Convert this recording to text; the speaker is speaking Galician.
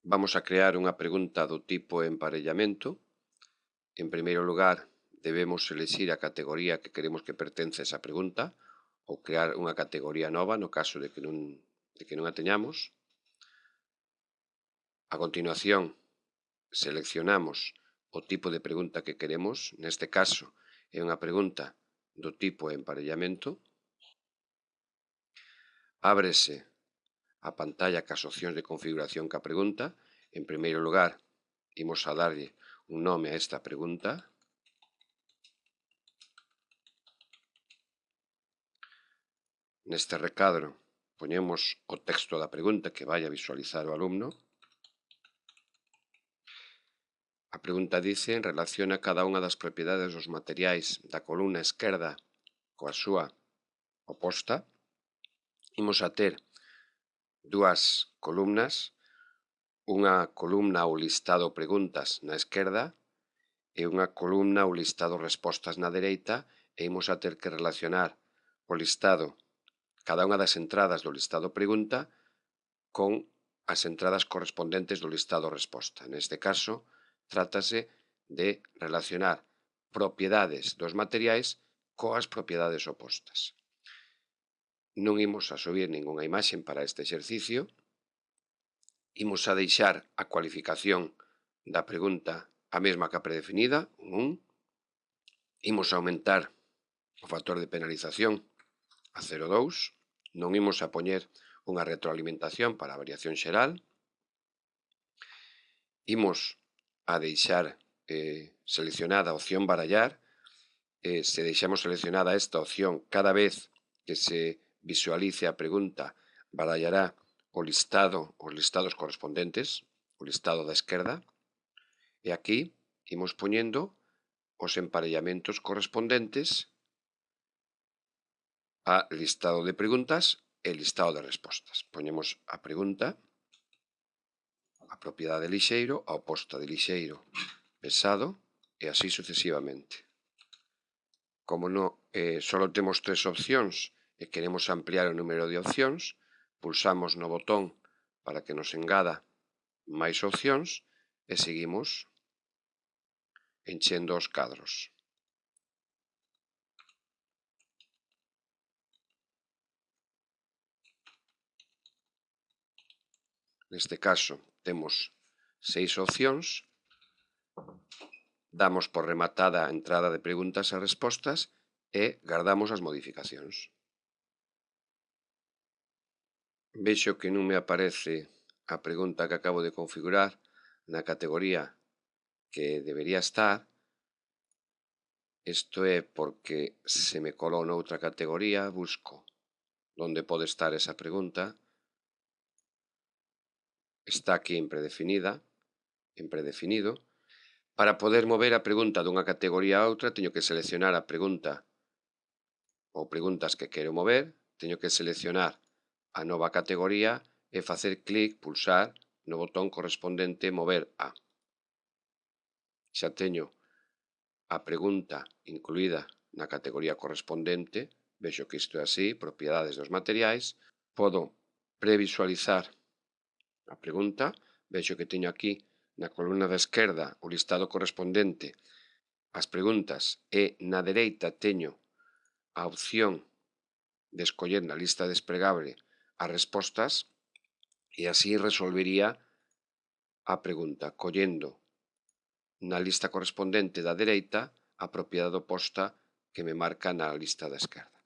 vamos a crear unha pregunta do tipo emparellamento. En primeiro lugar, debemos elixir a categoría que queremos que pertence a esa pregunta ou crear unha categoría nova no caso de que non a teñamos. A continuación, seleccionamos o tipo de pregunta que queremos. Neste caso, é unha pregunta do tipo emparellamento. Ábrese a pantalla cas opcións de configuración ca pregunta. En primeiro lugar, imos a darlle un nome a esta pregunta. Neste recadro, poñemos o texto da pregunta que vai a visualizar o alumno. A pregunta dice: relaciona cada unha das propiedades dos materiais da columna esquerda coa súa oposta. Imos a ter dúas columnas, unha columna ou listado preguntas na esquerda e unha columna ou listado respostas na dereita, e imos a ter que relacionar o listado, cada unha das entradas do listado pregunta con as entradas correspondentes do listado resposta. Neste caso, trátase de relacionar propiedades dos materiais coas propiedades opostas. Non imos a subir ningunha imaxe para este exercicio. Imos a deixar a cualificación da pregunta a mesma que a predefinida, un 1. Imos a aumentar o factor de penalización a 0,2. Non imos a poñer unha retroalimentación para a variación xeral. Imos a deixar seleccionada a opción barallar. Se deixamos seleccionada esta opción, cada vez que se visualice a pregunta, barallará os listados correspondentes, o listado da esquerda. E aquí imos poñendo os emparellamentos correspondentes a listado de preguntas e listado de respostas. Poñemos a pregunta, a propiedade de lixeiro, a oposta de lixeiro pesado, e así sucesivamente. Como só temos 3 opcións e queremos ampliar o número de opcións, pulsamos no botón para que nos engada máis opcións e seguimos enchendo os cadros. Neste caso, temos 6 opcións. Damos por rematada a entrada de preguntas e respostas e guardamos as modificacións. Vexo que non me aparece a pregunta que acabo de configurar na categoría que debería estar. Isto é porque se me colou noutra categoría. Busco onde pode estar esa pregunta. Está aquí en predefinido. Para poder mover a pregunta dunha categoría a outra, teño que seleccionar a pregunta ou preguntas que quero mover, teño que seleccionar a nova categoría e facer clic, pulsar no botón correspondente mover a. Xa teño a pregunta incluída na categoría correspondente. Vexo que isto é así, propiedades dos materiais. Podo previsualizar a pregunta. Vexo que teño aquí na columna da esquerda o listado correspondente ás preguntas e na dereita teño a opción de escoller na lista desplegable as respostas, e así resolvería a pregunta collendo na lista correspondente da dereita a propiedade oposta que me marca na lista da esquerda.